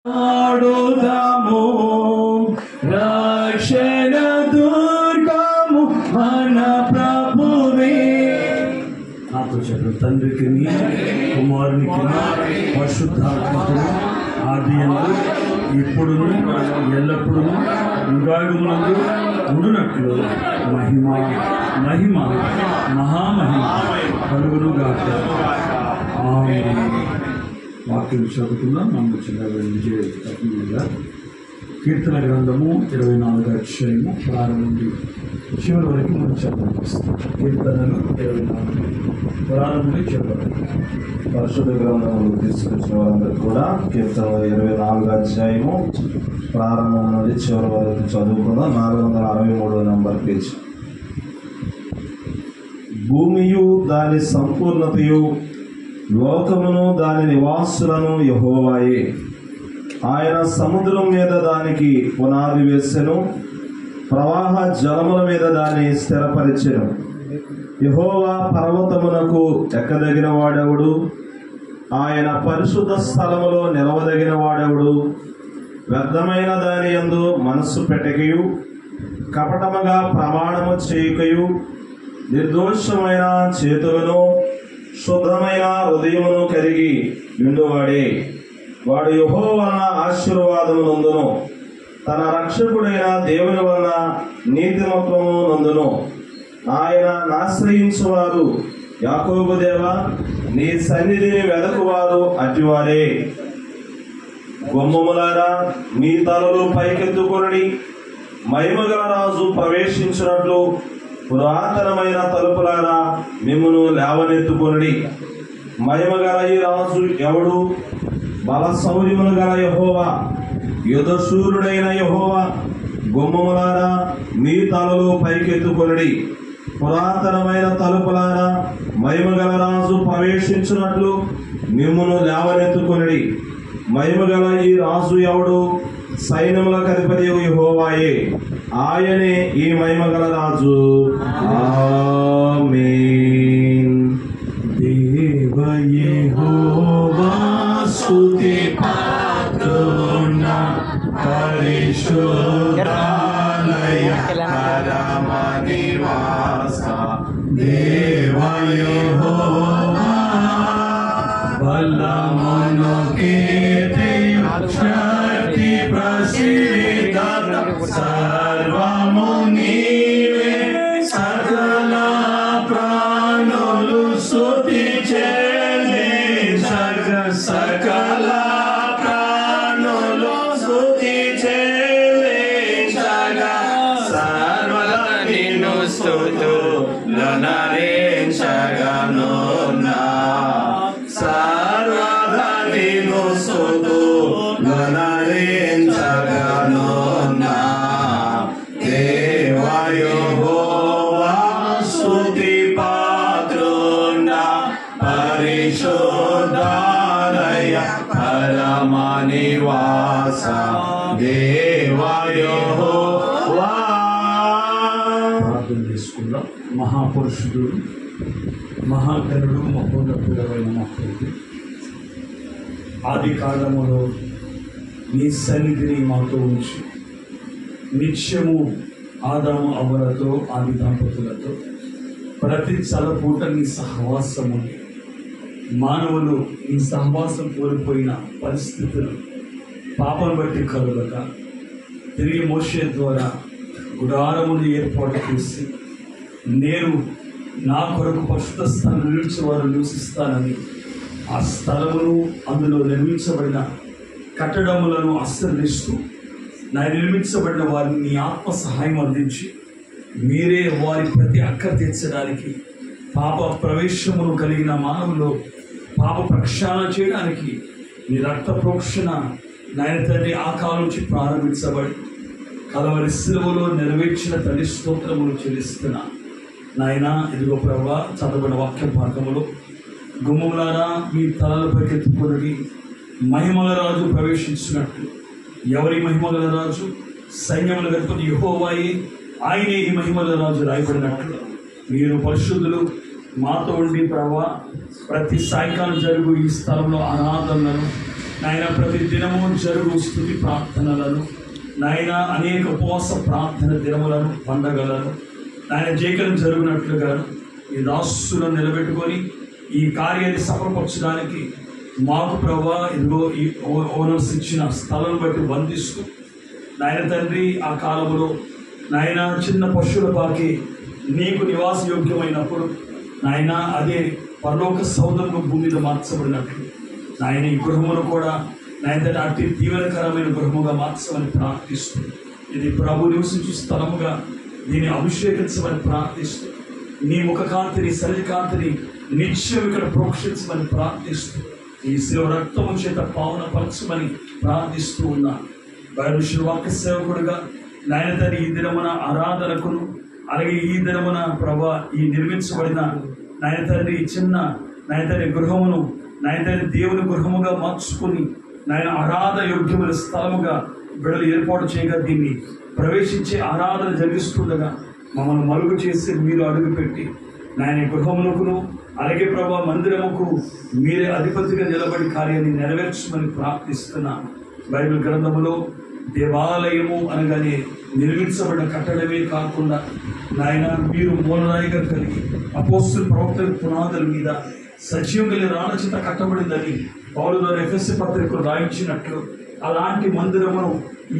ఆడుదాము రక్షణ దుర్గము మన ప్రభువే. నాతో చెప్పండి. తండ్రికి కుమారునికి పరిశుద్ధాత్మకు ఆదియందు ఇప్పుడును ఎల్లప్పుడూ యుగాయుగములందు ఉండునట్లు మహిమ మహిమ మహామహిమ కలుగునుగాక. ఆమేన్. వాక్యం చదువుకుందాం. నమ్మ విజయ కీర్తన గ్రంథము 24వ అధ్యాయము ప్రారంభం నుండి చివరి వరకు మనం చదవనిస్తాం. కీర్తనలు 24 ప్రారంభం నుండి చెప్పాలి. పరిశుద్ధ గ్రంథములు తీసుకొచ్చిన వారందరూ కూడా కీర్తన 24వ అధ్యాయము ప్రారంభం నుండి చివరి వరకు చదువుకుందాం. 463వ నంబర్ పేజ్. భూమియు దాని సంపూర్ణతయు లోకమును దాని నివాసులను యెహోవాయే. ఆయన సముద్రం మీద దానికి పునాది వేసెను, ప్రవాహ జలముల మీద దాన్ని స్థిరపరిచెను. యెహోవా పర్వతమునకు ఎక్కదగిన వాడెవడు? ఆయన పరిశుద్ధ స్థలములో నిలవదగిన వాడెవడు? వ్యర్థమైన దాని యందు మనస్సు పెట్టకయు కపటముగా ప్రమాణము చేయుకయు నిర్దోషమైన చేతులను శుద్ధమైన హృదయమును కలిగి నిండువాడే. వాడు యెహోవా వలన ఆశీర్వాదము నందును, తన రక్షకుడైన దేవుని వలన నీతిమత్వము నందును. ఆయన ఆశ్రయించువారు యాకోబు దేవా, నీ సన్నిధిని వెదకువారు అట్టివారే. గుమ్మములారా, మీ తలలు పైకెత్తుకొనుడి, మహిమగల రాజు ప్రవేశించినట్లు పురాతనమైన తలుపులారా మిమ్మును లేవనెత్తుకొనుడి. మహిమగల ఈ రాజు ఎవడు? బల శౌర్యములు గల యెహోవా, యుధశూరుడైన యెహోవా. గుమ్మములారా, మీ తలలు పైకెత్తుకొనుడి, పురాతనమైన తలుపులారా మహిమగల రాజు ప్రవేశించినట్లు మిమ్మును లేవనెత్తుకొనుడి. మహిమగల ఈ రాజు ఎవడు? సైన్యములకు అధిపతి యెహోవాయే, ఆయనే ఈ మహిమగల రాజు. ఆమేన్. దేవ యెహోవా స్తుతి పాత్రున పరిశుద్ధాలయ పరమ నివాస. దేవ యెహోవా బలమును కీర్తియు శక్తి ప్రసిద్ధ సర్వము నీవే. సకల ప్రాణులు స్తుతి చేసే సకల ప్రాణులు స్తుతి చేసే సర్వల నిన్ను స్తుతులనరించగనున్నా. సర్వల నిన్ను స్తుతులనరించగనున్నా. దేవ యెహోవా స్తుతి పాత్రున పరిశుద్ధాలయ పరమ నివాస. దేవ యెహోవా. ప్రార్థన చేసుకుందాం. మహాపురుషుడు, మహాకరుడు, మహోన్నతుడైన మా ప్రభువు, ఆది కాలములో నీ సన్నిధిని మాతో ఉంచి నిత్యము ఆదాము అవ్వలతో ఆది దంపతులతో ప్రతి చలపూట నీ సహవాసము, మానవులు నీ సహవాసం కోల్పోయిన పరిస్థితులు పాపం బట్టి కలుగక తిరిగి మోషే ద్వారా గుడారమును ఏర్పాటు చేసి నేను నా కొరకు పరిశుద్ధ స్థలం నిలిచేవారు నివసిస్తానని ఆ స్థలమును అందులో నిర్మించబడిన కట్టడములను ఆశ్రయిస్తూ నా నిర్మించబడిన వారిని నీ ఆత్మ సహాయం అందించి మీరే వారి ప్రతి అక్క తీర్చడానికి, పాప ప్రవేశమును కలిగిన మానవులు పాప ప్రక్షాళన చేయడానికి నీ రక్త ప్రోక్షణ నాయన తండ్రి ఆ కాలం నుంచి ప్రారంభించబడి కలవరి శిలువలో నెరవేర్చిన తల్లి స్తోత్రములు చెల్లిస్తున్నా. నాయన ఇదిగో ప్రభువా, చదవబడిన వాక్య భాగములో గుమ్మములారా మీ తలలపైకి ఎత్తుకొని మహిమల రాజు ప్రవేశించినట్లు. ఎవరి మహిమగల రాజు? సైన్యముల గణపతి యెహోవాయే, ఆయనే ఈ మహిమల రాజు రాయబడినట్లు మీరు పరిశుద్ధులు మాతో ఉండి ప్రభువా, ప్రతి సాయంకాలం జరుగు ఈ స్థలంలో అనాథలను నాయన ప్రతి దినము జరుగు స్తుతి ప్రార్థనలను నాయన అనేక ఉపవాస ప్రార్థన దినములను పండగలను నాయన జయకరం జరుగునట్లుగాను ఈ దాసులను నిలబెట్టుకొని ఈ కార్యాన్ని సఫలపరచడానికి మాకు ప్రభా ఇదిగో ఈ ఓనర్స్ ఇచ్చిన స్థలం బట్టి వందిస్తూ నాయన తండ్రి ఆ కాలంలో నాయన చిన్న పశువుల పాకి నీకు నివాస యోగ్యమైనప్పుడు నాయన అదే పరలోక సౌధము భూమి మీద మార్చబడినట్లు నాయన ఈ గృహమును కూడా నాయన అతి దీవెనకరమైన గృహముగా మార్చమని ప్రార్థిస్తూ ఇది ప్రభు నివసించు స్థలముగా దీన్ని అభిషేకించమని ప్రార్థిస్తూ నీ ముఖకాంతిని శరీరకాంతిని నిత్యం ఇక్కడ ప్రోక్షించమని ప్రార్థిస్తూ ఈ శివ రక్తము చేత పావనపరచమని ప్రార్థిస్తూ ఉన్నా బైబిల్ వాక్య సేవకుడుగా నాయన తండ్రి ఈ దినమున ఆరాధనకును అలాగే ఈ దినమున ప్రభా ఈ నిర్మించబడిన నాయన తండ్రి చిన్న నాయన తండ్రి గృహమును నాయన తండ్రి దేవుని గృహముగా మార్చుకుని నాయన ఆరాధ యోగ్యమైన స్థలముగా బిడలు ఏర్పాటు చేయగా దీన్ని ప్రవేశించే ఆరాధన జరిగిస్తుండగా మమ్మల్ని మలుగు చేసి మీరు అడుగుపెట్టి నాయన గృహమునకును అలాగే ప్రభా మందిరముకు మీరే అధిపతిగా నిలబడి కార్యాన్ని నెరవేర్చమని ప్రార్థిస్తున్నాను. బైబిల్ గ్రంథములో దేవాలయము అనగానే నిర్మించబడిన కట్టడమే కాకుండా నాయన మీరు మూలరాయిగా కలిగి అపోస్తలుల ప్రవక్తల పునాదుల మీద సజీవం కలిగిన రాళ్ళ చేత కట్టబడిందని పౌలు ద్వారా ఎఫెసీ పత్రికలు రాయించినట్లు అలాంటి మందిరమును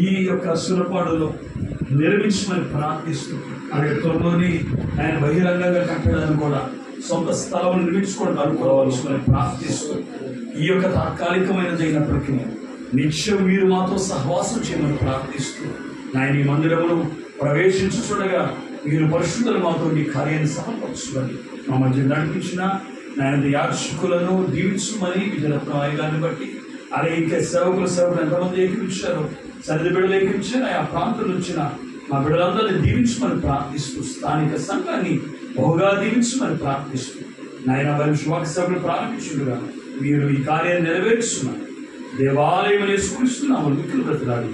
ఈ యొక్క సులపాడులో నిర్మించమని ప్రార్థిస్తూ అలాగే త్వరలోని ఆయన బహిరంగంగా కట్టడానికి కూడా సొంత స్థలం నిర్మించుకోవడం అనుకోవాల్సిందని ప్రార్థిస్తూ ఈ యొక్క తాత్కాలికమైనదైనప్పటికీ నిత్యం మీరు మాతో సహవాసం చేయమని ప్రార్థిస్తూ నాయన ఈ మందిరమును ప్రవేశించుచుండగా మీరు పరిశుద్ధులు మాతో నీ కార్యాన్ని సఫలపరచుమని మా మధ్య నడిపించిన నాయన యాజకులను దీవించమని విజయరత్నం గారిని బట్టి అలాగే ఇంకా సేవకులు ఎంతమంది ఏకరించారో సరిది బిడ్డలు ఏకరించారు ఆ ప్రాంతం వచ్చిన మా బిడ్డలందరినీ దీవించమని ప్రార్థిస్తూ స్థానిక సంఘాన్ని బహుగా దీవించమని ప్రార్థిస్తూ నాయన వారి శుభాక సభలు ప్రారంభించుడుగా మీరు ఈ కార్యాన్ని నెరవేరుస్తున్నారు. దేవాలయం వేసుకున్నాము మిక్కులు బ్రతరాలి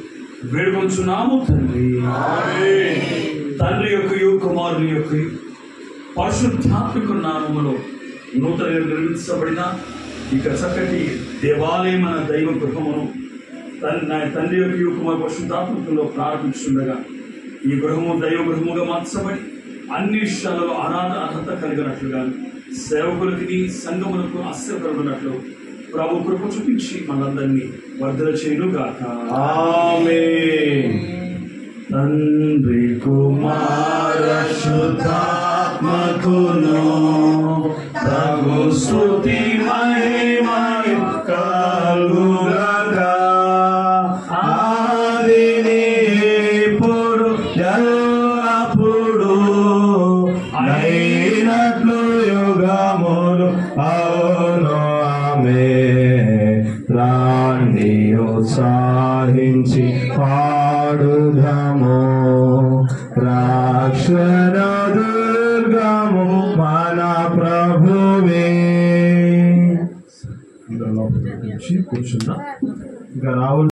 వేడుకొంచున్నాము తండ్రి. తండ్రి యొక్క కుమారుని యొక్క పరిశుద్ధాత్మక నామములో నూతన నిర్మించబడిన ఇక చక్కటి దేవాలయం అన్న దైవ గృహమును తండ్రి యొక్క కుమారు పరిశుద్ధాత్మకంలో ప్రారంభిస్తుండగా ఈ గృహము దైవ గృహముగా మార్చబడి అన్ని విషయాలలో అర్హత కలిగినట్లుగా సేవకులకి సంఘములకు ఆశీర్వదించినట్లు ప్రభు కృప చూపించి మనందరినీ వర్ధన చేయునుగాక. ఆమేన్. తండ్రి కుమార శుద్ధాత్మకును తగు స్తుతి మహిమయు కలుగుగాక. ఆదిని ఇప్పుడు ఎల్లప్పుడు అయినట్లు యుగములు అవును. ఆమేన్. రాణి ఉత్సాహించి పాడుదము రక్షణ దుర్గము మన ప్రభువే. కూర్చుందా ఇంకా రావులు